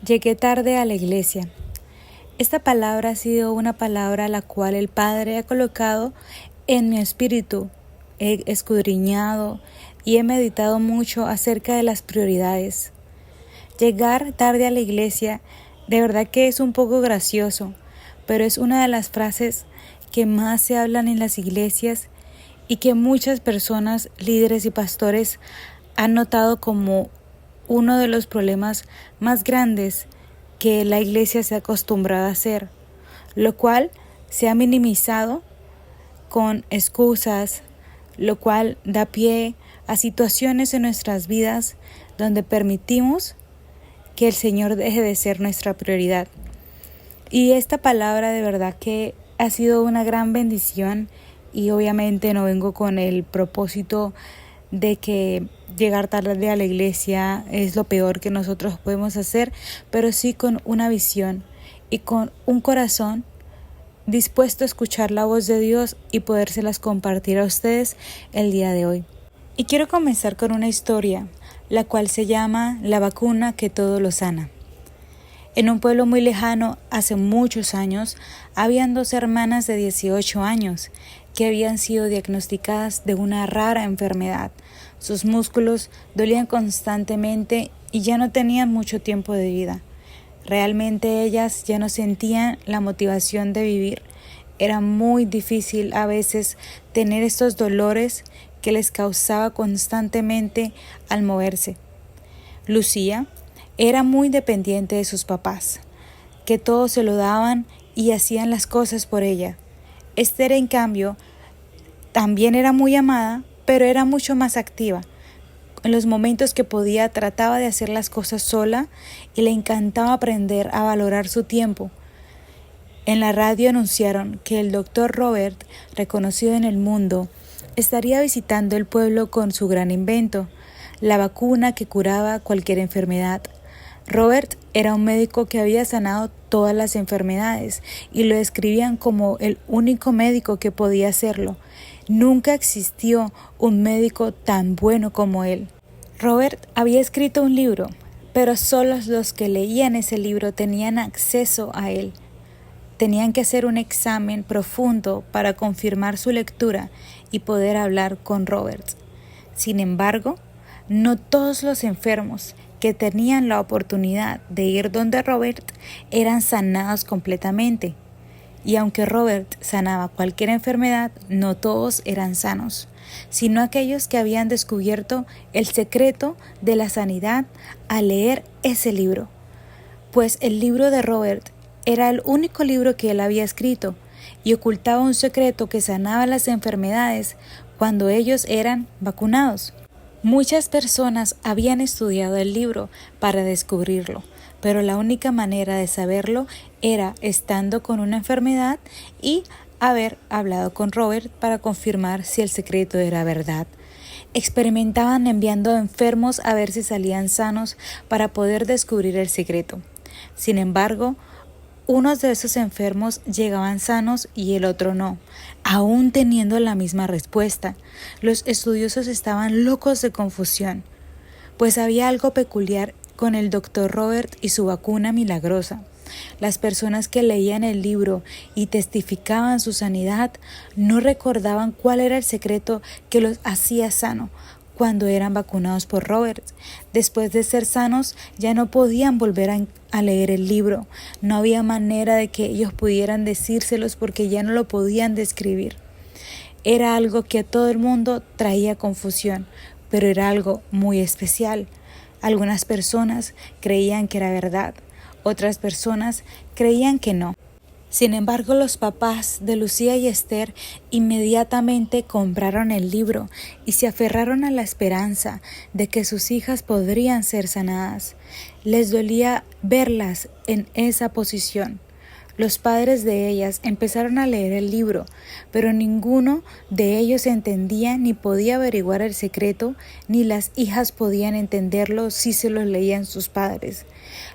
Llegué tarde a la iglesia. Esta palabra ha sido una palabra la cual el Padre ha colocado en mi espíritu. He escudriñado y he meditado mucho acerca de las prioridades. Llegar tarde a la iglesia de verdad que es un poco gracioso, pero es una de las frases que más se hablan en las iglesias y que muchas personas, líderes y pastores han notado como uno de los problemas más grandes que la iglesia se ha acostumbrado a hacer, lo cual se ha minimizado con excusas, lo cual da pie a situaciones en nuestras vidas donde permitimos que el Señor deje de ser nuestra prioridad. Y esta palabra de verdad que ha sido una gran bendición, y obviamente no vengo con el propósito de que llegar tarde a la iglesia es lo peor que nosotros podemos hacer, pero sí con una visión y con un corazón dispuesto a escuchar la voz de Dios y podérselas compartir a ustedes el día de hoy. Y quiero comenzar con una historia, la cual se llama La vacuna que todo lo sana. En un pueblo muy lejano, hace muchos años, habían dos hermanas de 18 años que habían sido diagnosticadas de una rara enfermedad. Sus músculos dolían constantemente y ya no tenían mucho tiempo de vida. Realmente ellas ya no sentían la motivación de vivir. Era muy difícil a veces tener estos dolores que les causaba constantemente al moverse. Lucía era muy dependiente de sus papás, que todo se lo daban y hacían las cosas por ella. Esther, en cambio, también era muy amada, pero era mucho más activa. En los momentos que podía, trataba de hacer las cosas sola y le encantaba aprender a valorar su tiempo. En la radio anunciaron que el doctor Robert, reconocido en el mundo, estaría visitando el pueblo con su gran invento, la vacuna que curaba cualquier enfermedad. Robert era un médico que había sanado todas las enfermedades y lo describían como el único médico que podía hacerlo. Nunca existió un médico tan bueno como él. Robert había escrito un libro, pero solo los que leían ese libro tenían acceso a él. Tenían que hacer un examen profundo para confirmar su lectura y poder hablar con Robert. Sin embargo, no todos los enfermos que tenían la oportunidad de ir donde Robert eran sanados completamente. Y aunque Robert sanaba cualquier enfermedad, no todos eran sanos, sino aquellos que habían descubierto el secreto de la sanidad al leer ese libro. Pues el libro de Robert era el único libro que él había escrito y ocultaba un secreto que sanaba las enfermedades cuando ellos eran vacunados. Muchas personas habían estudiado el libro para descubrirlo, pero la única manera de saberlo era estando con una enfermedad y haber hablado con Robert para confirmar si el secreto era verdad. Experimentaban enviando enfermos a ver si salían sanos para poder descubrir el secreto. Sin embargo, unos de esos enfermos llegaban sanos y el otro no, aún teniendo la misma respuesta. Los estudiosos estaban locos de confusión, pues había algo peculiar con el doctor Robert y su vacuna milagrosa. Las personas que leían el libro y testificaban su sanidad no recordaban cuál era el secreto que los hacía sano cuando eran vacunados por Robert. Después de ser sanos, ya no podían volver a leer el libro. No había manera de que ellos pudieran decírselos porque ya no lo podían describir. Era algo que a todo el mundo traía confusión, pero era algo muy especial. Algunas personas creían que era verdad, otras personas creían que no. Sin embargo, los papás de Lucía y Esther inmediatamente compraron el libro y se aferraron a la esperanza de que sus hijas podrían ser sanadas. Les dolía verlas en esa posición. Los padres de ellas empezaron a leer el libro, pero ninguno de ellos entendía ni podía averiguar el secreto, ni las hijas podían entenderlo si se lo leían sus padres.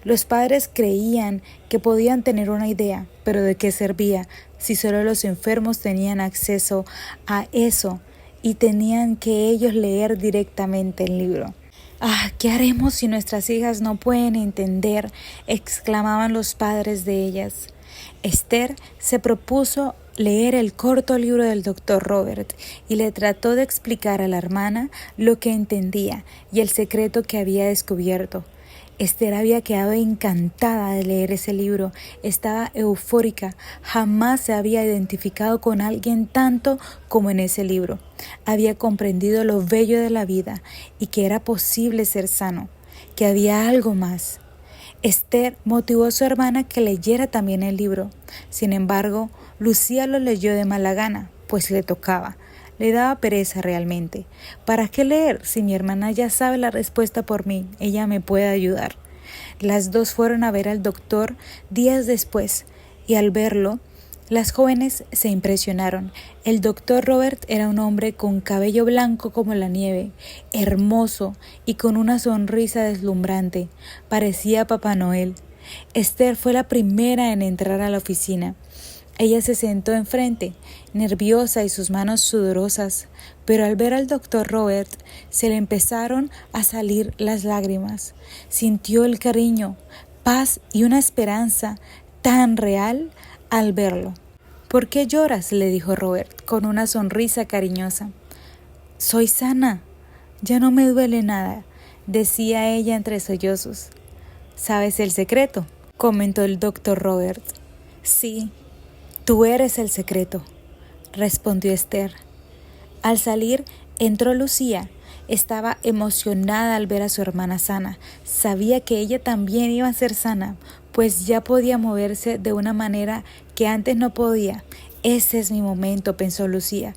Los padres creían que podían tener una idea, pero ¿de qué servía si solo los enfermos tenían acceso a eso y tenían que ellos leer directamente el libro? Ah, ¿qué haremos si nuestras hijas no pueden entender?, exclamaban los padres de ellas. Esther se propuso leer el corto libro del doctor Robert y le trató de explicar a la hermana lo que entendía y el secreto que había descubierto. Esther había quedado encantada de leer ese libro, estaba eufórica, jamás se había identificado con alguien tanto como en ese libro. Había comprendido lo bello de la vida y que era posible ser sano, que había algo más. Esther motivó a su hermana que leyera también el libro. Sin embargo, Lucía lo leyó de mala gana, pues le tocaba. Le daba pereza realmente. ¿Para qué leer si mi hermana ya sabe la respuesta por mí? Ella me puede ayudar. Las dos fueron a ver al doctor días después y al verlo, las jóvenes se impresionaron. El doctor Robert era un hombre con cabello blanco como la nieve, hermoso y con una sonrisa deslumbrante. Parecía Papá Noel. Esther fue la primera en entrar a la oficina. Ella se sentó enfrente, nerviosa y sus manos sudorosas, pero al ver al doctor Robert se le empezaron a salir las lágrimas. Sintió el cariño, paz y una esperanza tan real al verlo. ¿Por qué lloras?, le dijo Robert con una sonrisa cariñosa. Soy sana, ya no me duele nada, decía ella entre sollozos. ¿Sabes el secreto?, comentó el doctor Robert. Sí. Tú eres el secreto, respondió Esther. Al salir, entró Lucía. Estaba emocionada al ver a su hermana sana. Sabía que ella también iba a ser sana, pues ya podía moverse de una manera que antes no podía. Ese es mi momento, pensó Lucía.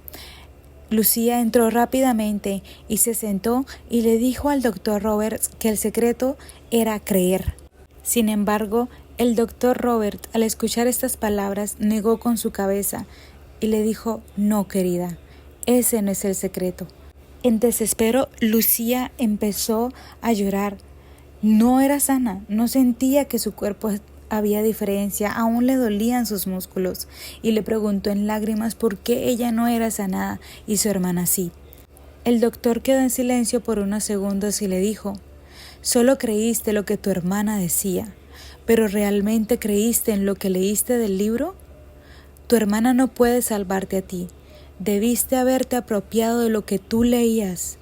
Lucía entró rápidamente y se sentó y le dijo al doctor Roberts que el secreto era creer. Sin embargo, el doctor Robert, al escuchar estas palabras, negó con su cabeza y le dijo: no, querida, ese no es el secreto. En desespero, Lucía empezó a llorar. No era sana, no sentía que su cuerpo había diferencia, aún le dolían sus músculos, y le preguntó en lágrimas por qué ella no era sanada y su hermana sí. El doctor quedó en silencio por unos segundos y le dijo: solo creíste lo que tu hermana decía, ¿pero realmente creíste en lo que leíste del libro? Tu hermana no puede salvarte a ti. Debiste haberte apropiado de lo que tú leías.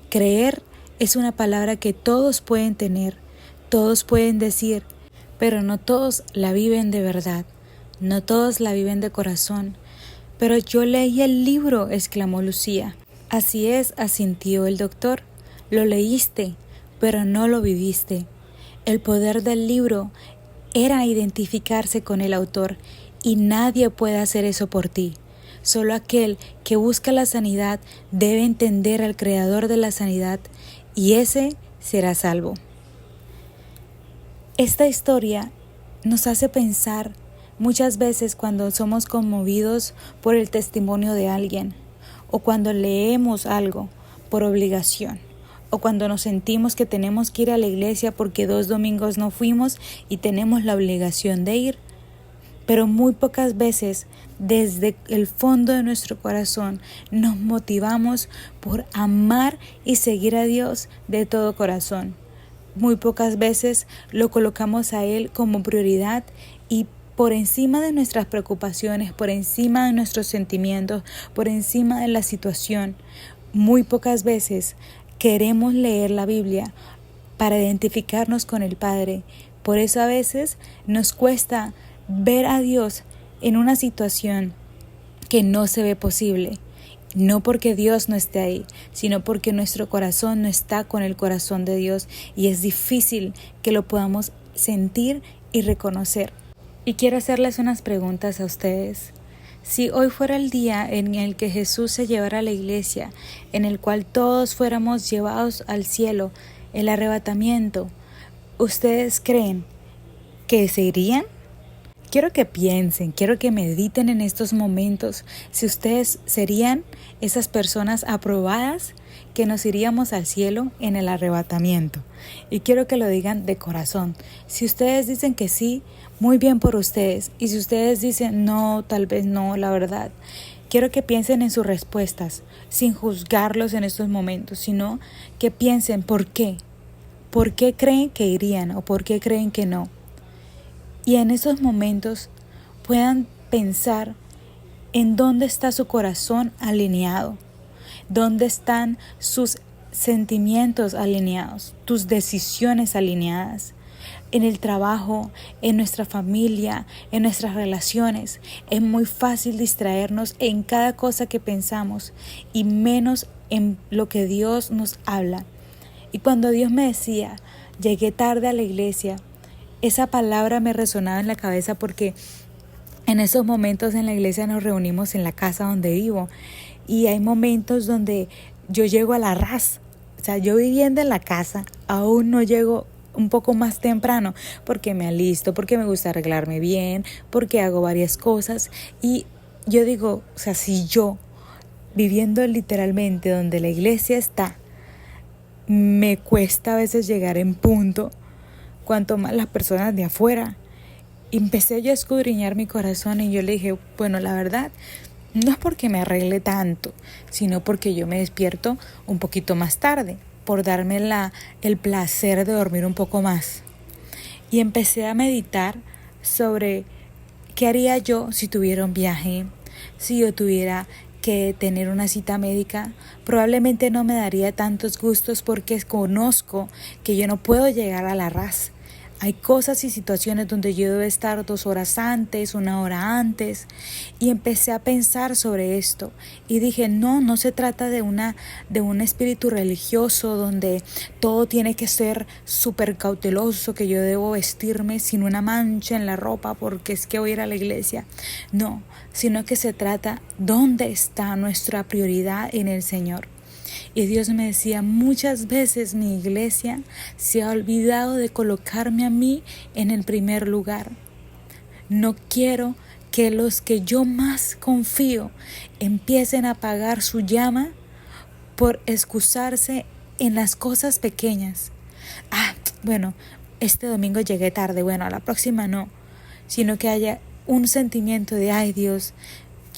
Creer es una palabra que todos pueden tener, todos pueden decir, pero no todos la viven de verdad, no todos la viven de corazón. Pero yo leí el libro, exclamó Lucía. Así es, asintió el doctor. Lo leíste, pero no lo viviste. El poder del libro era identificarse con el autor, y nadie puede hacer eso por ti. Solo aquel que busca la sanidad debe entender al creador de la sanidad, y ese será salvo. Esta historia nos hace pensar muchas veces cuando somos conmovidos por el testimonio de alguien, o cuando leemos algo por obligación, o cuando nos sentimos que tenemos que ir a la iglesia porque 2 domingos no fuimos y tenemos la obligación de ir. Pero muy pocas veces, desde el fondo de nuestro corazón, nos motivamos por amar y seguir a Dios de todo corazón. Muy pocas veces lo colocamos a Él como prioridad y por encima de nuestras preocupaciones, por encima de nuestros sentimientos, por encima de la situación. Muy pocas veces queremos leer la Biblia para identificarnos con el Padre. Por eso a veces nos cuesta ver a Dios en una situación que no se ve posible. No porque Dios no esté ahí, sino porque nuestro corazón no está con el corazón de Dios y es difícil que lo podamos sentir y reconocer. Y quiero hacerles unas preguntas a ustedes. Si hoy fuera el día en el que Jesús se llevara a la iglesia, en el cual todos fuéramos llevados al cielo, el arrebatamiento, ¿ustedes creen que se irían? Quiero que piensen, quiero que mediten en estos momentos si ustedes serían esas personas aprobadas que nos iríamos al cielo en el arrebatamiento. Y quiero que lo digan de corazón. Si ustedes dicen que sí, muy bien por ustedes. Y si ustedes dicen no, tal vez no, la verdad, Quiero que piensen en sus respuestas, sin juzgarlos en estos momentos, sino que piensen por qué. ¿Por qué creen que irían o por qué creen que no? Y en esos momentos puedan pensar en dónde está su corazón alineado, dónde están sus sentimientos alineados, tus decisiones alineadas. En el trabajo, en nuestra familia, en nuestras relaciones, es muy fácil distraernos en cada cosa que pensamos y menos en lo que Dios nos habla. Y cuando Dios me decía, llegué tarde a la iglesia, esa palabra me resonaba en la cabeza porque en esos momentos en la iglesia nos reunimos en la casa donde vivo y hay momentos donde yo llego a la ras. O sea, yo viviendo en la casa, aún no llego un poco más temprano porque me alisto, porque me gusta arreglarme bien, porque hago varias cosas. Y yo digo, o sea, si yo viviendo literalmente donde la iglesia está, me cuesta a veces llegar en punto, cuanto más las personas de afuera. Empecé yo a escudriñar mi corazón y yo le dije, bueno, la verdad, no es porque me arregle tanto, sino porque yo me despierto un poquito más tarde, por darme el placer de dormir un poco más. Y empecé a meditar sobre qué haría yo si tuviera un viaje, si yo tuviera que tener una cita médica. Probablemente no me daría tantos gustos porque conozco que yo no puedo llegar a la ras. Hay cosas y situaciones donde yo debo estar 2 horas antes, 1 hora antes. Y empecé a pensar sobre esto. Y dije, no se trata de un espíritu religioso donde todo tiene que ser súper cauteloso, que yo debo vestirme sin una mancha en la ropa porque es que voy a ir a la iglesia. No, sino que se trata dónde está nuestra prioridad en el Señor. Y Dios me decía, muchas veces mi iglesia se ha olvidado de colocarme a mí en el primer lugar. No quiero que los que yo más confío empiecen a apagar su llama por excusarse en las cosas pequeñas. Bueno, este domingo llegué tarde, bueno, a la próxima no. Sino que haya un sentimiento de, ay Dios,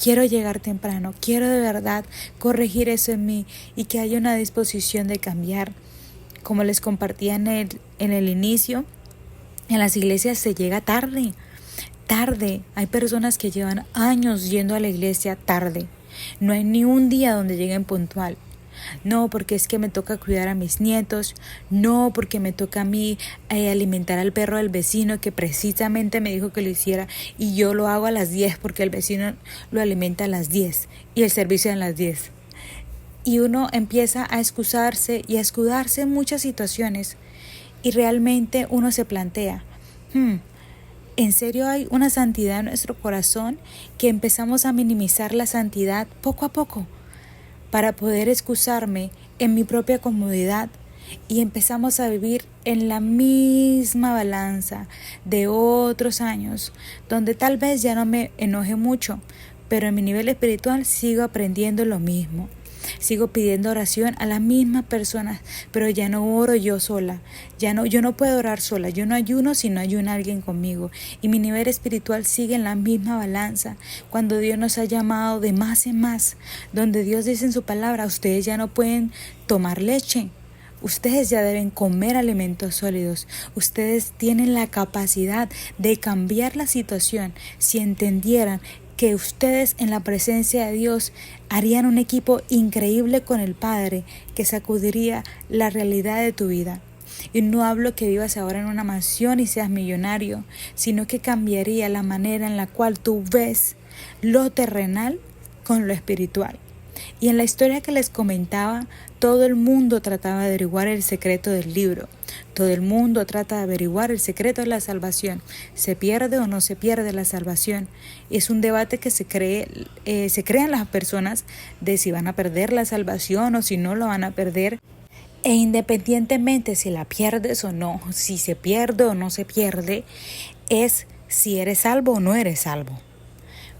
quiero llegar temprano, quiero de verdad corregir eso en mí y que haya una disposición de cambiar. Como les compartía en el inicio, en las iglesias se llega tarde. Hay personas que llevan años yendo a la iglesia tarde. No hay ni un día donde lleguen puntual. No, porque es que me toca cuidar a mis nietos. No, porque me toca a mí alimentar al perro del vecino que precisamente me dijo que lo hiciera y yo lo hago a las 10 porque el vecino lo alimenta a las 10 y el servicio es a las 10. Y uno empieza a excusarse y a escudarse en muchas situaciones y realmente uno se plantea, ¿en serio hay una santidad en nuestro corazón que empezamos a minimizar la santidad poco a poco? Para poder excusarme en mi propia comodidad y empezamos a vivir en la misma balanza de otros años, donde tal vez ya no me enoje mucho, pero en mi nivel espiritual sigo aprendiendo lo mismo. Sigo pidiendo oración a las mismas personas, pero ya no oro yo sola. Yo no puedo orar sola. Yo no ayuno si no ayuna alguien conmigo. Y mi nivel espiritual sigue en la misma balanza. Cuando Dios nos ha llamado de más en más, donde Dios dice en su palabra, ustedes ya no pueden tomar leche. Ustedes ya deben comer alimentos sólidos. Ustedes tienen la capacidad de cambiar la situación si entendieran que ustedes en la presencia de Dios harían un equipo increíble con el Padre que sacudiría la realidad de tu vida. Y no hablo que vivas ahora en una mansión y seas millonario, sino que cambiaría la manera en la cual tú ves lo terrenal con lo espiritual. Y en la historia que les comentaba, todo el mundo trataba de averiguar el secreto del libro. Todo el mundo trata de averiguar el secreto de la salvación. ¿Se pierde o no se pierde la salvación? Es un debate que se crean las personas de si van a perder la salvación o si no lo van a perder. E independientemente si la pierdes o no, si se pierde o no se pierde, es si eres salvo o no eres salvo.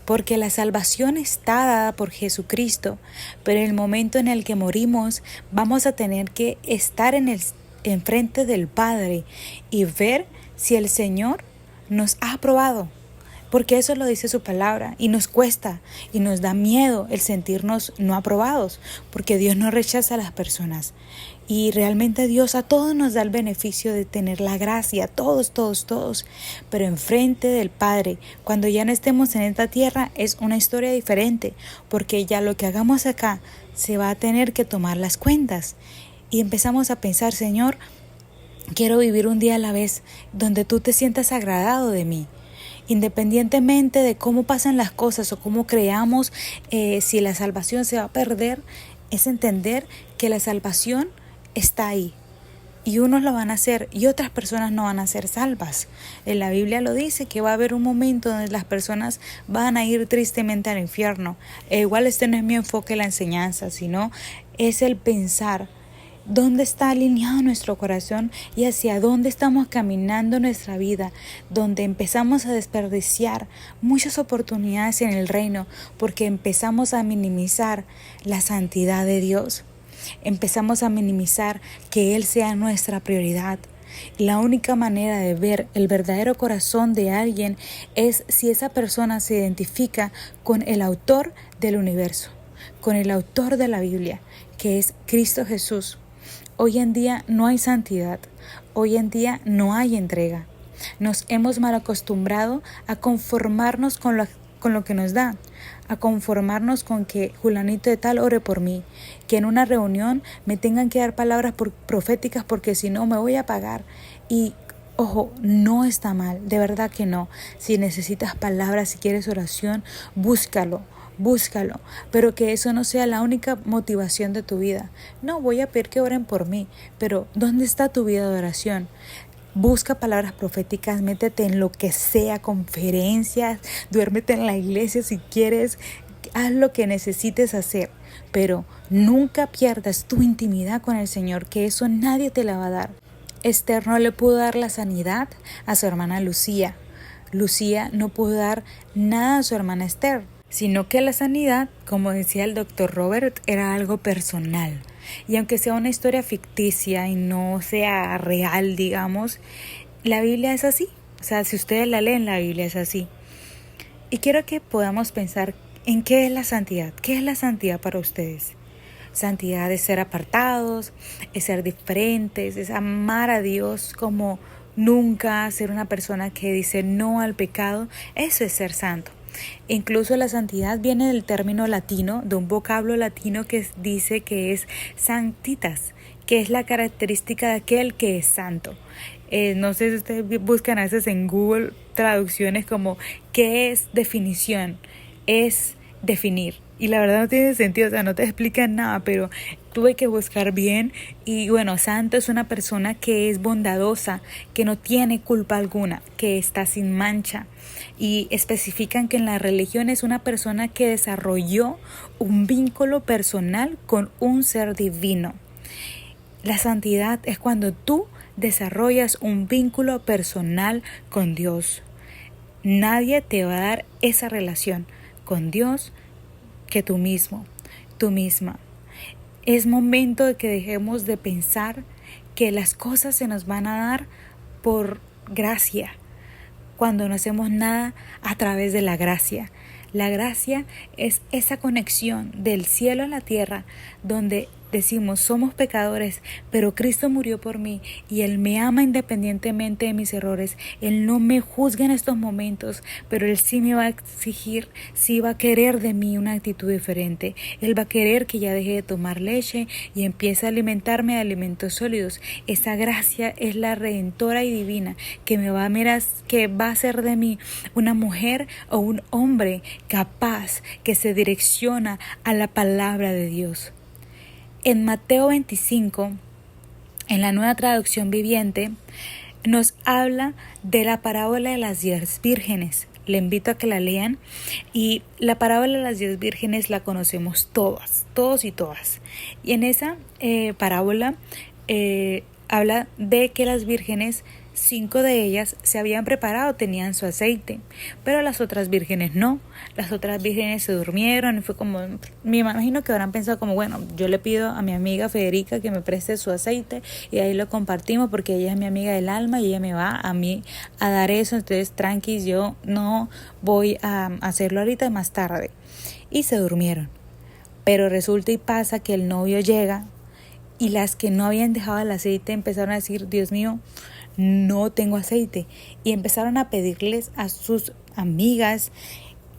Porque la salvación está dada por Jesucristo, pero en el momento en el que morimos vamos a tener que estar enfrente del Padre y ver si el Señor nos ha aprobado. porque eso lo dice su palabra y nos cuesta y nos da miedo el sentirnos no aprobados, porque Dios no rechaza a las personas y realmente Dios a todos nos da el beneficio de tener la gracia, todos, pero enfrente del Padre, cuando ya no estemos en esta tierra, es una historia diferente, porque ya lo que hagamos acá se va a tener que tomar las cuentas y empezamos a pensar, Señor, quiero vivir un día a la vez donde tú te sientas agradado de mí. Independientemente de cómo pasan las cosas o cómo creamos si la salvación se va a perder, es entender que la salvación está ahí. Y unos lo van a hacer y otras personas no van a ser salvas. En la Biblia lo dice que va a haber un momento donde las personas van a ir tristemente al infierno. Igual este no es mi enfoque en la enseñanza, sino es el pensar dónde está alineado nuestro corazón y hacia dónde estamos caminando nuestra vida, donde empezamos a desperdiciar muchas oportunidades en el reino porque empezamos a minimizar la santidad de Dios. Empezamos a minimizar que Él sea nuestra prioridad. La única manera de ver el verdadero corazón de alguien es si esa persona se identifica con el autor del universo, con el autor de la Biblia, que es Cristo Jesús. Hoy en día no hay santidad, hoy en día no hay entrega. Nos hemos mal acostumbrado a conformarnos con lo que nos da, a conformarnos con que Julanito de tal ore por mí, que en una reunión me tengan que dar palabras proféticas porque si no me voy a pagar. Y ojo, no está mal, de verdad que no. Si necesitas palabras, si quieres oración, búscalo, pero que eso no sea la única motivación de tu vida. No, voy a pedir que oren por mí, pero ¿dónde está tu vida de oración? Busca palabras proféticas, métete en lo que sea, conferencias, duérmete en la iglesia si quieres, haz lo que necesites hacer, pero nunca pierdas tu intimidad con el Señor, que eso nadie te la va a dar. Esther no le pudo dar la sanidad a su hermana Lucía. Lucía no pudo dar nada a su hermana Esther, sino que la sanidad, como decía el doctor Robert, era algo personal. Y aunque sea una historia ficticia y no sea real, digamos, la Biblia es así. O sea, si ustedes la leen, la Biblia es así. Y quiero que podamos pensar en qué es la santidad. ¿Qué es la santidad para ustedes? Santidad es ser apartados, es ser diferentes, es amar a Dios como nunca, ser una persona que dice no al pecado. Eso es ser santo. Incluso la santidad viene del término latino, de un vocablo latino que dice que es sanctitas, que es la característica de aquel que es santo. No sé si ustedes buscan a veces en Google traducciones como ¿qué es definición? Es definir. Y la verdad no tiene sentido, o sea, no te explican nada, pero tuve que buscar bien. Y bueno, santo es una persona que es bondadosa, que no tiene culpa alguna, que está sin mancha. Y especifican que en la religión es una persona que desarrolló un vínculo personal con un ser divino. La santidad es cuando tú desarrollas un vínculo personal con Dios. Nadie te va a dar esa relación con Dios que tú mismo, tú misma. Es momento de que dejemos de pensar que las cosas se nos van a dar por gracia, cuando no hacemos nada a través de la gracia. La gracia es esa conexión del cielo a la tierra donde decimos somos pecadores, pero Cristo murió por mí y Él me ama independientemente de mis errores. Él no me juzga en estos momentos, pero Él sí me va a exigir, sí va a querer de mí una actitud diferente. Él va a querer que ya deje de tomar leche y empiece a alimentarme de alimentos sólidos. Esa gracia es la redentora y divina que me va a mirar, que va a hacer de mí una mujer o un hombre capaz que se direcciona a la palabra de Dios. En Mateo 25, en la Nueva Traducción Viviente, nos habla de la parábola de las 10 vírgenes. Le invito a que la lean. Y la parábola de las 10 vírgenes la conocemos todos y todas. Y en esa parábola habla de que las vírgenes 5 de ellas se habían preparado, tenían su aceite, pero las otras vírgenes no. Las otras vírgenes se durmieron y fue como, me imagino que habrán pensado como, bueno, yo le pido a mi amiga Federica que me preste su aceite y ahí lo compartimos porque ella es mi amiga del alma y ella me va a mí a dar eso, entonces tranqui, yo no voy a hacerlo ahorita, más tarde. Y se durmieron. Pero resulta y pasa que el novio llega y las que no habían dejado el aceite empezaron a decir, Dios mío, no tengo aceite. Y empezaron a pedirles a sus amigas,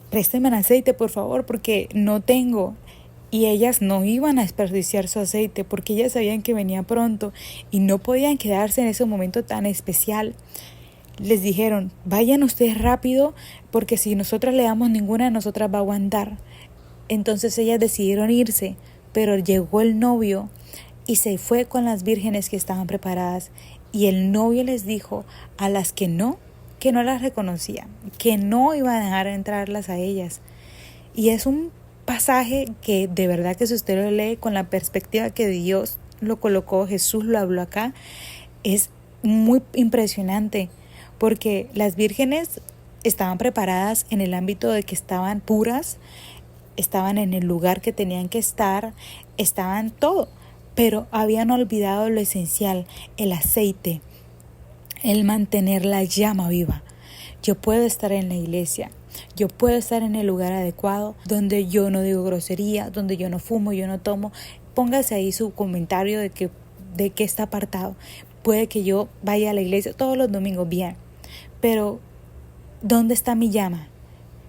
préstenme el aceite por favor porque no tengo. Y ellas no iban a desperdiciar su aceite porque ellas sabían que venía pronto y no podían quedarse en ese momento tan especial. Les dijeron, vayan ustedes rápido porque si nosotras le damos ninguna de nosotras va a aguantar. Entonces ellas decidieron irse, pero llegó el novio y se fue con las vírgenes que estaban preparadas. Y el novio les dijo a las que no las reconocía, que no iba a dejar entrarlas a ellas. Y es un pasaje que de verdad que si usted lo lee con la perspectiva que Dios lo colocó, Jesús lo habló acá, es muy impresionante, porque las vírgenes estaban preparadas en el ámbito de que estaban puras, estaban en el lugar que tenían que estar, estaban todo, pero habían olvidado lo esencial, el aceite, el mantener la llama viva. Yo puedo estar en la iglesia, yo puedo estar en el lugar adecuado, donde yo no digo grosería, donde yo no fumo, yo no tomo. Póngase ahí su comentario de qué está apartado. Puede que yo vaya a la iglesia todos los domingos, bien, pero ¿dónde está mi llama?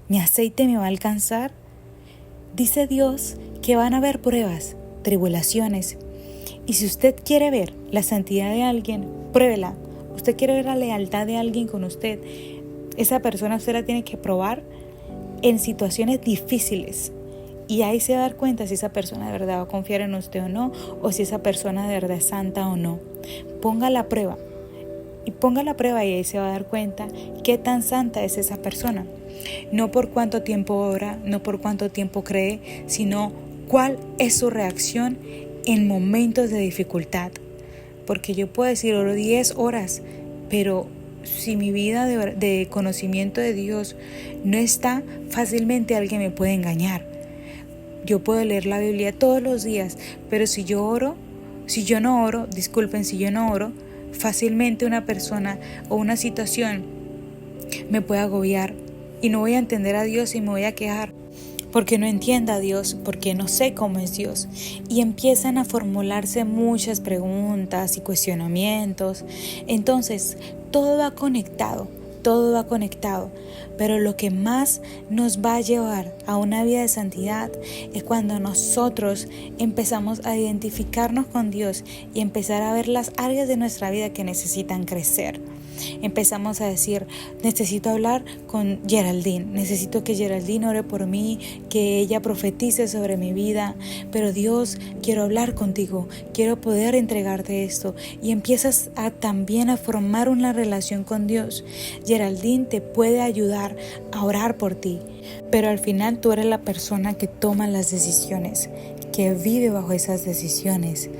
¿Mi aceite me va a alcanzar? Dice Dios que van a haber pruebas, tribulaciones. Y si usted quiere ver la santidad de alguien, pruébela. Usted quiere ver la lealtad de alguien con usted, esa persona usted la tiene que probar en situaciones difíciles. Y ahí se va a dar cuenta si esa persona de verdad va a confiar en usted o no, o si esa persona de verdad es santa o no. Ponga la prueba. Y ponga la prueba y ahí se va a dar cuenta qué tan santa es esa persona. No por cuánto tiempo ora, no por cuánto tiempo cree, sino cuál es su reacción en momentos de dificultad. Porque yo puedo decir, oro 10 horas, pero si mi vida de conocimiento de Dios no está, fácilmente alguien me puede engañar. Yo puedo leer la Biblia todos los días, pero si yo no oro, fácilmente una persona o una situación me puede agobiar y no voy a entender a Dios y me voy a quejar porque no entienda a Dios, porque no sé cómo es Dios. Y empiezan a formularse muchas preguntas y cuestionamientos. Entonces, todo va conectado, pero lo que más nos va a llevar a una vida de santidad es cuando nosotros empezamos a identificarnos con Dios y empezar a ver las áreas de nuestra vida que necesitan crecer. Empezamos a decir, necesito hablar con Geraldine, necesito que Geraldine ore por mí, que ella profetice sobre mi vida, pero Dios, quiero hablar contigo, quiero poder entregarte esto, y empiezas también a formar una relación con Dios. Geraldine te puede ayudar a orar por ti, pero al final tú eres la persona que toma las decisiones, que vive bajo esas decisiones.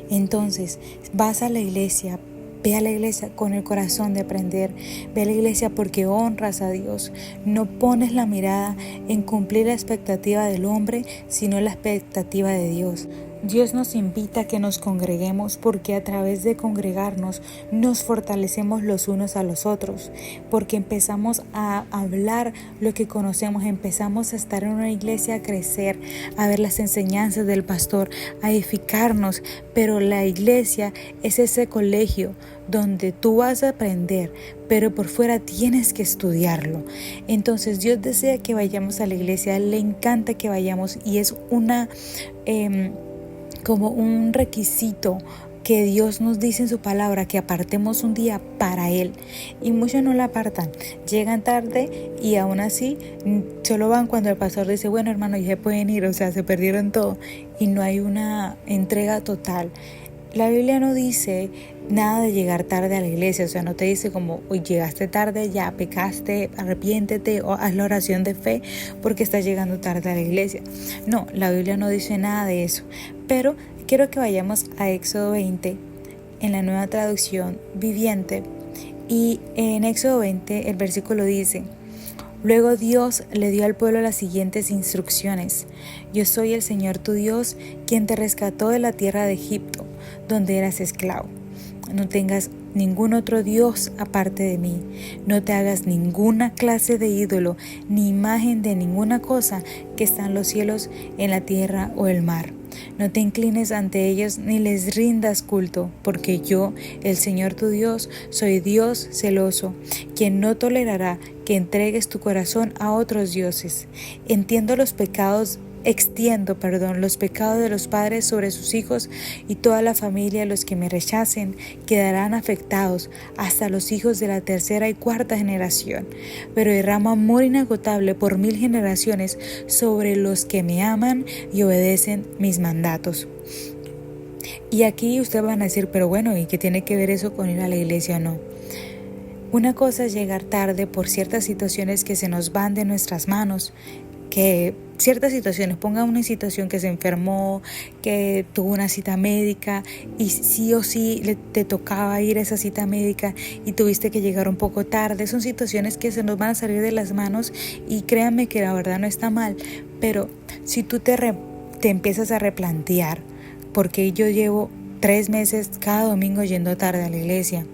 Entonces, vas a la iglesia. Ve a la iglesia con el corazón de aprender. Ve a la iglesia porque honras a Dios. No pones la mirada en cumplir la expectativa del hombre, sino la expectativa de Dios. Dios nos invita a que nos congreguemos porque a través de congregarnos nos fortalecemos los unos a los otros, porque empezamos a hablar lo que conocemos, empezamos a estar en una iglesia, a crecer, a ver las enseñanzas del pastor, a edificarnos, pero la iglesia es ese colegio donde tú vas a aprender, pero por fuera tienes que estudiarlo. Entonces Dios desea que vayamos a la iglesia, a Él le encanta que vayamos y es como un requisito que Dios nos dice en su palabra, que apartemos un día para Él, y muchos no la apartan, llegan tarde y aún así solo van cuando el pastor dice, bueno hermano, ya se pueden ir, o sea, se perdieron todo y no hay una entrega total. La Biblia no dice nada de llegar tarde a la iglesia, o sea, no te dice como, hoy llegaste tarde, ya pecaste, arrepiéntete o haz la oración de fe porque estás llegando tarde a la iglesia. No, la Biblia no dice nada de eso, pero quiero que vayamos a Éxodo 20 en la Nueva Traducción Viviente Y en Éxodo 20 el versículo dice: luego Dios le dio al pueblo las siguientes instrucciones: yo soy el Señor tu Dios, quien te rescató de la tierra de Egipto, donde eras esclavo. No tengas ningún otro Dios aparte de mí. No te hagas ninguna clase de ídolo, ni imagen de ninguna cosa que está en los cielos, en la tierra o el mar. No te inclines ante ellos ni les rindas culto, porque yo, el Señor tu Dios, soy Dios celoso, quien no tolerará que entregues tu corazón a otros dioses. Extiendo los pecados de los padres sobre sus hijos, y toda la familia de los que me rechacen quedarán afectados hasta los hijos de la tercera y cuarta generación. Pero derramo amor inagotable por 1000 generaciones sobre los que me aman y obedecen mis mandatos. Y aquí ustedes van a decir, pero bueno, ¿y qué tiene que ver eso con ir a la iglesia o no? Una cosa es llegar tarde por ciertas situaciones que se nos van de nuestras manos, que ciertas situaciones, ponga una situación que se enfermó, que tuvo una cita médica y sí o sí te tocaba ir a esa cita médica y tuviste que llegar un poco tarde. Son situaciones que se nos van a salir de las manos y créanme que la verdad no está mal, pero si tú te empiezas a replantear, porque yo llevo 3 meses cada domingo yendo tarde a la iglesia.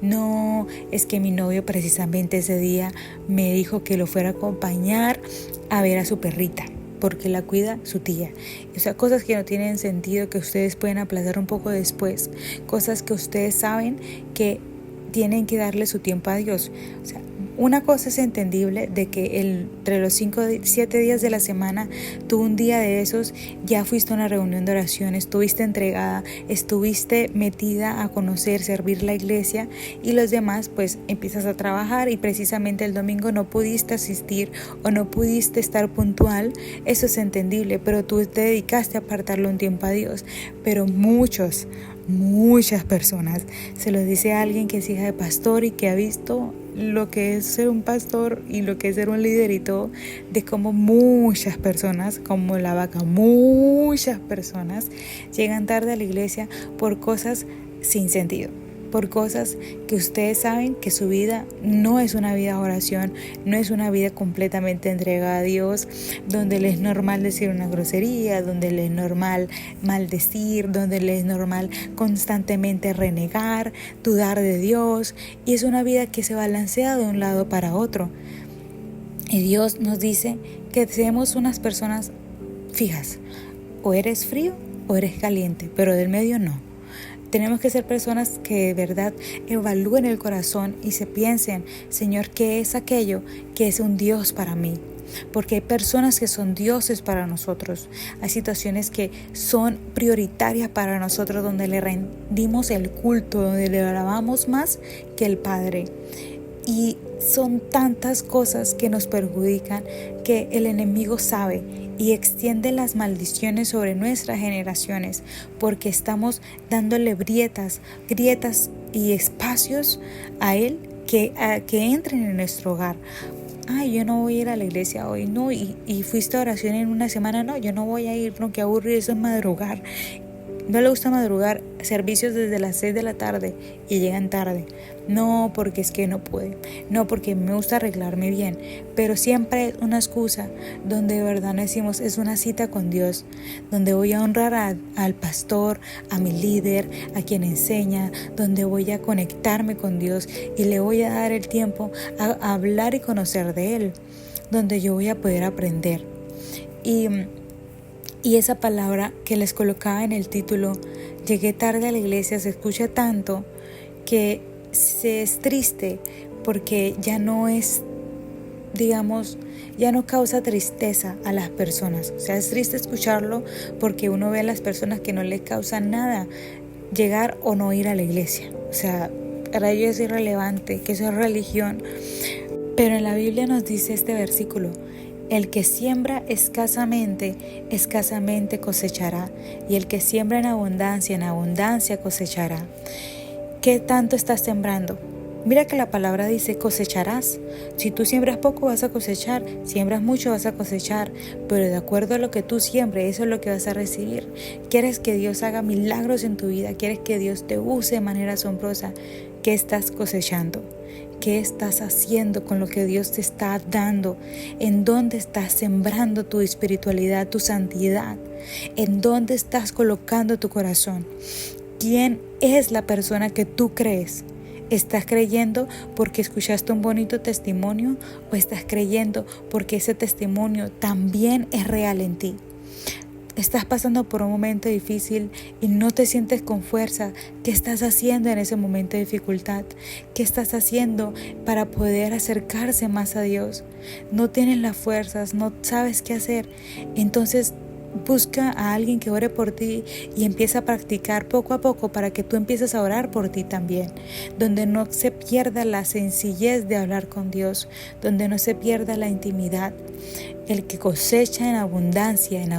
No, es que mi novio precisamente ese día me dijo que lo fuera a acompañar a ver a su perrita, porque la cuida su tía. O sea, cosas que no tienen sentido, que ustedes pueden aplazar un poco después, cosas que ustedes saben que tienen que darle su tiempo a Dios. O sea, una cosa es entendible de que entre los 7 días de la semana, tú un día de esos ya fuiste a una reunión de oración, estuviste entregada, estuviste metida a conocer, servir la iglesia, y los demás pues empiezas a trabajar y precisamente el domingo no pudiste asistir o no pudiste estar puntual. Eso es entendible, pero tú te dedicaste a apartarle un tiempo a Dios. Pero muchas personas, se lo dice a alguien que es hija de pastor y que ha visto lo que es ser un pastor y lo que es ser un líder y todo, de cómo muchas personas, como la vaca, muchas personas llegan tarde a la iglesia por cosas sin sentido, por cosas que ustedes saben que su vida no es una vida de oración, no es una vida completamente entregada a Dios, donde les es normal decir una grosería, donde les es normal maldecir, donde les es normal constantemente renegar, dudar de Dios, y es una vida que se balancea de un lado para otro. Y Dios nos dice que seamos unas personas fijas, o eres frío o eres caliente, pero del medio no. Tenemos que ser personas que de verdad evalúen el corazón y se piensen, Señor, ¿qué es aquello que es un Dios para mí? Porque hay personas que son dioses para nosotros. Hay situaciones que son prioritarias para nosotros, donde le rendimos el culto, donde le alabamos más que el Padre. Y son tantas cosas que nos perjudican que el enemigo sabe y extiende las maldiciones sobre nuestras generaciones, porque estamos dándole grietas y espacios a él que entren en nuestro hogar. Ay, yo no voy a ir a la iglesia hoy, no, y fuiste a oración en una semana, no, yo no voy a ir, no, qué aburrido, eso es madrugar. No le gusta madrugar, servicios desde las 6 de la tarde y llegan tarde. No, porque es que no puede. No, porque me gusta arreglarme bien. Pero siempre es una excusa donde de verdad no decimos, es una cita con Dios, donde voy a honrar al pastor, a mi líder, a quien enseña, donde voy a conectarme con Dios y le voy a dar el tiempo a hablar y conocer de Él, donde yo voy a poder aprender. Y esa palabra que les colocaba en el título, llegué tarde a la iglesia, se escucha tanto que se es triste, porque ya no es, digamos, ya no causa tristeza a las personas. O sea, es triste escucharlo porque uno ve a las personas que no les causa nada llegar o no ir a la iglesia. O sea, para ellos es irrelevante, que eso es religión. Pero en la Biblia nos dice este versículo: el que siembra escasamente cosechará, y el que siembra en abundancia cosechará. ¿Qué tanto estás sembrando? Mira que la palabra dice cosecharás. Si tú siembras poco vas a cosechar, siembras mucho vas a cosechar, pero de acuerdo a lo que tú siembres, eso es lo que vas a recibir. ¿Quieres que Dios haga milagros en tu vida? ¿Quieres que Dios te use de manera asombrosa? ¿Qué estás cosechando? ¿Qué estás haciendo con lo que Dios te está dando? ¿En dónde estás sembrando tu espiritualidad, tu santidad? ¿En dónde estás colocando tu corazón? ¿Quién es la persona que tú crees? ¿Estás creyendo porque escuchaste un bonito testimonio o estás creyendo porque ese testimonio también es real en ti? Estás pasando por un momento difícil y no te sientes con fuerza. ¿Qué estás haciendo en ese momento de dificultad? ¿Qué estás haciendo para poder acercarse más a Dios? No tienes las fuerzas, no sabes qué hacer. Entonces busca a alguien que ore por ti y empieza a practicar poco a poco para que tú empieces a orar por ti también, donde no se pierda la sencillez de hablar con Dios, donde no se pierda la intimidad. El que cosecha en abundancia, el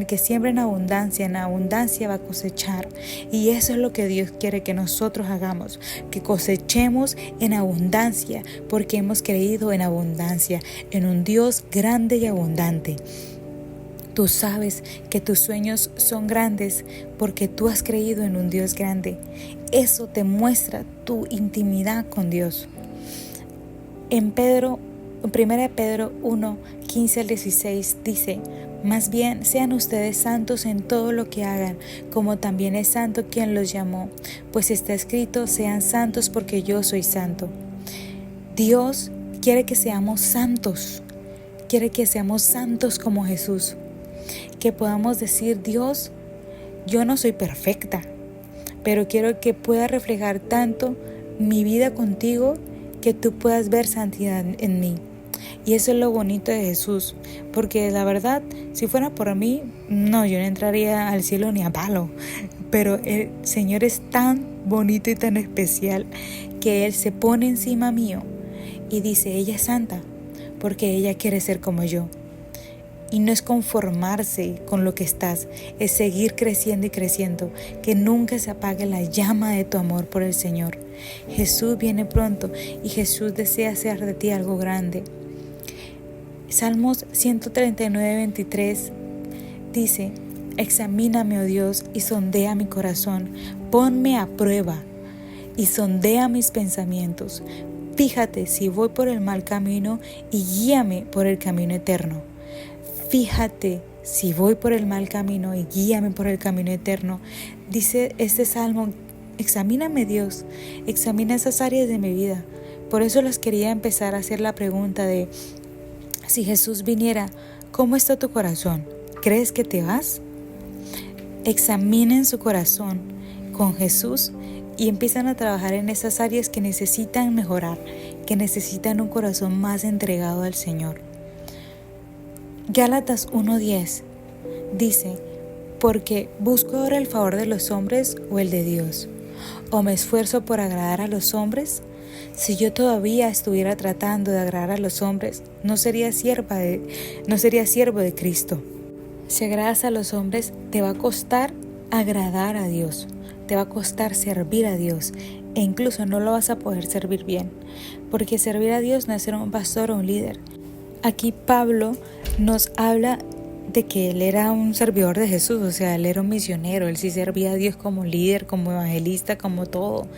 que siembra en abundancia va a cosechar. Y eso es lo que Dios quiere que nosotros hagamos, que cosechemos en abundancia, porque hemos creído en abundancia, en un Dios grande y abundante. Tú sabes que tus sueños son grandes porque tú has creído en un Dios grande. Eso te muestra tu intimidad con Dios. En 1 Pedro 1, 15 al 16 dice: más bien sean ustedes santos en todo lo que hagan, como también es santo quien los llamó, pues está escrito: sean santos porque yo soy santo. Dios quiere que seamos santos, quiere que seamos santos como Jesús, que podamos decir: Dios, yo no soy perfecta, pero quiero que pueda reflejar tanto mi vida contigo que tú puedas ver santidad en mí. Y eso es lo bonito de Jesús, porque la verdad, si fuera por mí, no, yo no entraría al cielo ni a palo. Pero el Señor es tan bonito y tan especial que Él se pone encima mío y dice: ella es santa, porque ella quiere ser como yo. Y no es conformarse con lo que estás, es seguir creciendo y creciendo, que nunca se apague la llama de tu amor por el Señor. Jesús viene pronto y Jesús desea hacer de ti algo grande. Salmos 139, 23 dice: examíname, oh Dios, y sondea mi corazón, ponme a prueba y sondea mis pensamientos. Fíjate si voy por el mal camino y guíame por el camino eterno. Fíjate si voy por el mal camino y guíame por el camino eterno. Dice este salmo: examíname, Dios, examina esas áreas de mi vida. Por eso les quería empezar a hacer la pregunta de: si Jesús viniera, ¿cómo está tu corazón? ¿Crees que te vas? Examinen su corazón con Jesús y empiezan a trabajar en esas áreas que necesitan mejorar, que necesitan un corazón más entregado al Señor. Gálatas 1:10 dice: porque busco ahora el favor de los hombres o el de Dios, o me esfuerzo por agradar a los hombres. Si yo todavía estuviera tratando de agradar a los hombres, no sería siervo de Cristo. Si agradas a los hombres, te va a costar agradar a Dios, te va a costar servir a Dios, e incluso no lo vas a poder servir bien, porque servir a Dios no es ser un pastor o un líder. Aquí Pablo nos habla de que él era un servidor de Jesús, o sea, él era un misionero, él sí servía a Dios como líder, como evangelista, como todo.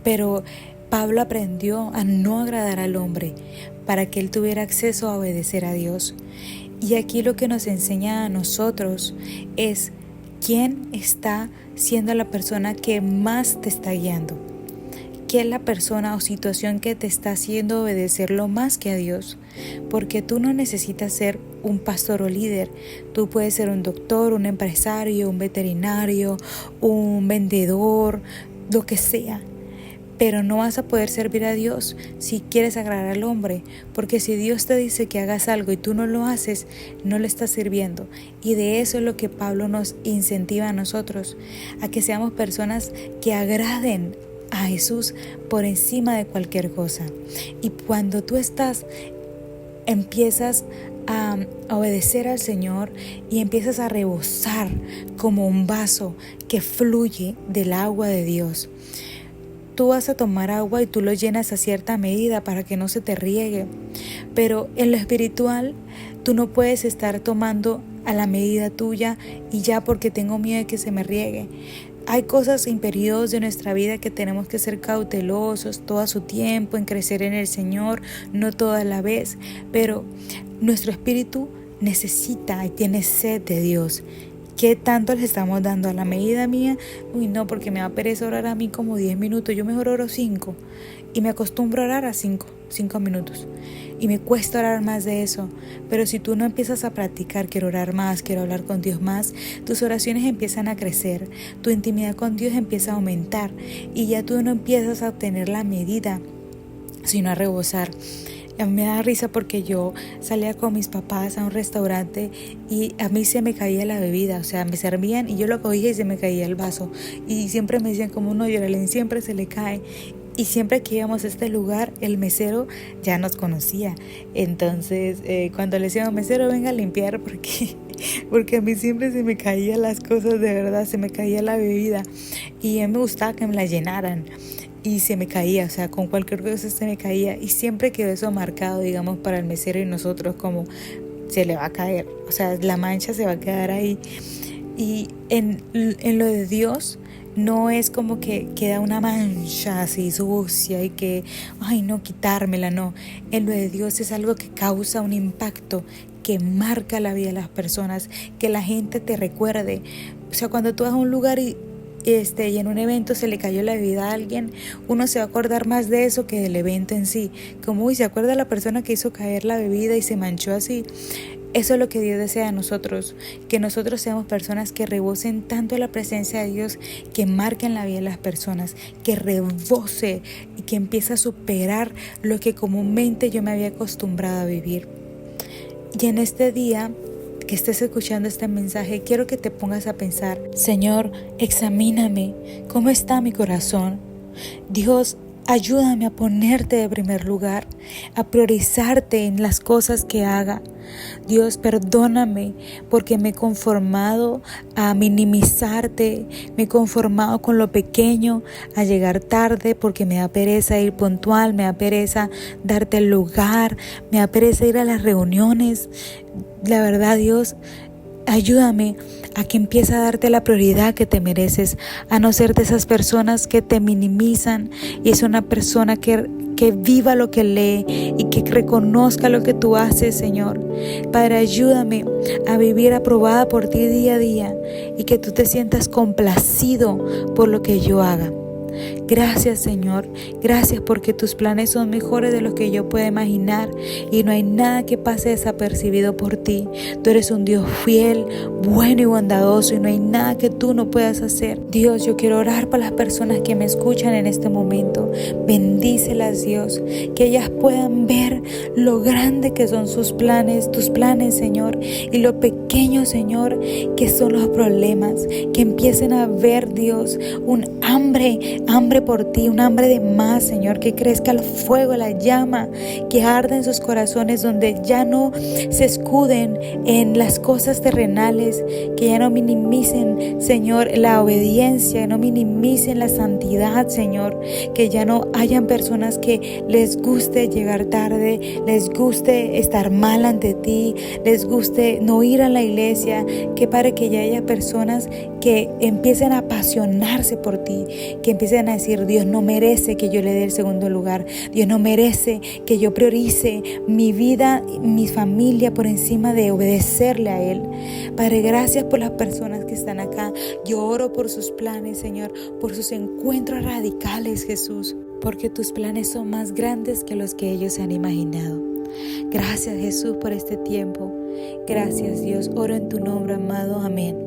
Pero Pablo aprendió a no agradar al hombre para que él tuviera acceso a obedecer a Dios. Y aquí lo que nos enseña a nosotros es quién está siendo la persona que más te está guiando. ¿Qué es la persona o situación que te está haciendo obedecerlo más que a Dios? Porque tú no necesitas ser un pastor o líder. Tú puedes ser un doctor, un empresario, un veterinario, un vendedor, lo que sea. Pero no vas a poder servir a Dios si quieres agradar al hombre, porque si Dios te dice que hagas algo y tú no lo haces, no le estás sirviendo. Y de eso es lo que Pablo nos incentiva a nosotros, a que seamos personas que agraden a Jesús por encima de cualquier cosa. Y cuando tú empiezas a obedecer al Señor y empiezas a rebosar como un vaso que fluye del agua de Dios. Tú vas a tomar agua y tú lo llenas a cierta medida para que no se te riegue. Pero en lo espiritual, tú no puedes estar tomando a la medida tuya y ya porque tengo miedo de que se me riegue. Hay cosas en periodos de nuestra vida que tenemos que ser cautelosos todo a su tiempo, en crecer en el Señor, no toda la vez, pero nuestro espíritu necesita y tiene sed de Dios. ¿Qué tanto les estamos dando a la medida mía? Uy, no, porque me da pereza orar a mí como 10 minutos, yo mejor oro 5 y me acostumbro a orar a 5 minutos. Y me cuesta orar más de eso, pero si tú no empiezas a practicar, quiero orar más, quiero hablar con Dios más, tus oraciones empiezan a crecer, tu intimidad con Dios empieza a aumentar y ya tú no empiezas a obtener la medida, sino a rebosar. A mí me da risa porque yo salía con mis papás a un restaurante y a mí se me caía la bebida, o sea, me servían y yo lo cogía y se me caía el vaso. Y siempre me decían como no, Yoralyn, siempre se le cae. Y siempre que íbamos a este lugar, el mesero ya nos conocía. Entonces, cuando le decíamos, mesero, venga a limpiar, porque a mí siempre se me caían las cosas, de verdad, se me caía la bebida. Y a mí me gustaba que me la llenaran. Y se me caía, o sea, con cualquier cosa se me caía. Y siempre quedó eso marcado, digamos, para el mesero y nosotros, como se le va a caer. O sea, la mancha se va a quedar ahí. Y en lo de Dios, no es como que queda una mancha así sucia y que, ay no, quitármela, no. En lo de Dios es algo que causa un impacto, que marca la vida de las personas, que la gente te recuerde. O sea, cuando tú vas a un lugar y en un evento se le cayó la bebida a alguien, uno se va a acordar más de eso que del evento en sí. Como, uy, ¿se acuerda la persona que hizo caer la bebida y se manchó así? Eso es lo que Dios desea de nosotros, que nosotros seamos personas que rebosen tanto la presencia de Dios, que marquen la vida de las personas, que rebose y que empiece a superar lo que comúnmente yo me había acostumbrado a vivir. Y en este día que estés escuchando este mensaje, quiero que te pongas a pensar, Señor, examíname, ¿cómo está mi corazón? Dios, ayúdame a ponerte de primer lugar, a priorizarte en las cosas que haga. Dios, perdóname porque me he conformado a minimizarte, me he conformado con lo pequeño, a llegar tarde porque me da pereza ir puntual, me da pereza darte el lugar, me da pereza ir a las reuniones. La verdad, Dios, ayúdame a que empiece a darte la prioridad que te mereces, a no ser de esas personas que te minimizan y es una persona que viva lo que lee y que reconozca lo que tú haces, Señor. Padre, ayúdame a vivir aprobada por ti día a día y que tú te sientas complacido por lo que yo haga. Gracias, Señor, gracias porque tus planes son mejores de los que yo pueda imaginar y no hay nada que pase desapercibido por ti. Tú eres un Dios fiel, bueno y bondadoso y no hay nada que tú no puedas hacer. Dios, yo quiero orar por las personas que me escuchan en este momento. Bendícelas, Dios, que ellas puedan ver lo grande que son tus planes, Señor, y lo pequeño, Señor, que son los problemas, que empiecen a ver, Dios, un hambre por ti, un hambre de más, Señor, que crezca el fuego, la llama, que arda en sus corazones, donde ya no se escuden en las cosas terrenales, que ya no minimicen, Señor, la obediencia, no minimicen la santidad, Señor, que ya no hayan personas que les guste llegar tarde, les guste estar mal ante ti, les guste no ir a la iglesia, que para que ya haya personas que empiecen a apasionarse por ti, que empiecen a decir, Dios no merece que yo le dé el segundo lugar, Dios no merece que yo priorice mi vida, mi familia por encima de obedecerle a Él. Padre, gracias por las personas que están acá. Yo oro por sus planes, Señor, por sus encuentros radicales, Jesús, porque tus planes son más grandes que los que ellos han imaginado. Gracias, Jesús, por este tiempo. Gracias, Dios. Oro en tu nombre, amado. Amén.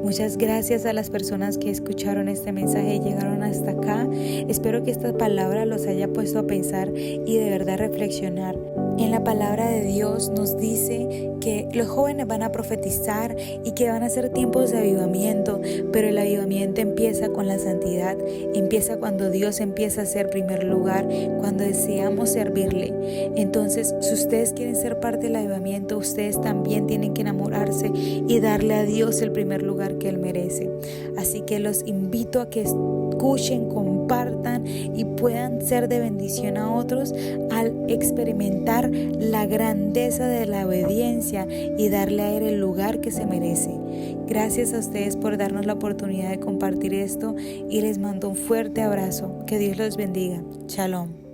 Muchas gracias a las personas que escucharon este mensaje y llegaron hasta acá. Espero que esta palabra los haya puesto a pensar y de verdad reflexionar. En la palabra de Dios nos dice que los jóvenes van a profetizar y que van a ser tiempos de avivamiento, pero el avivamiento empieza con la santidad, empieza cuando Dios empieza a ser primer lugar, cuando deseamos servirle. Entonces, si ustedes quieren ser parte del avivamiento, ustedes también tienen que enamorarse y darle a Dios el primer lugar que Él merece. Así que los invito a que escuchen, compartan y puedan ser de bendición a otros al experimentar la grandeza de la obediencia y darle a Él el lugar que se merece. Gracias a ustedes por darnos la oportunidad de compartir esto y les mando un fuerte abrazo. Que Dios los bendiga. Shalom.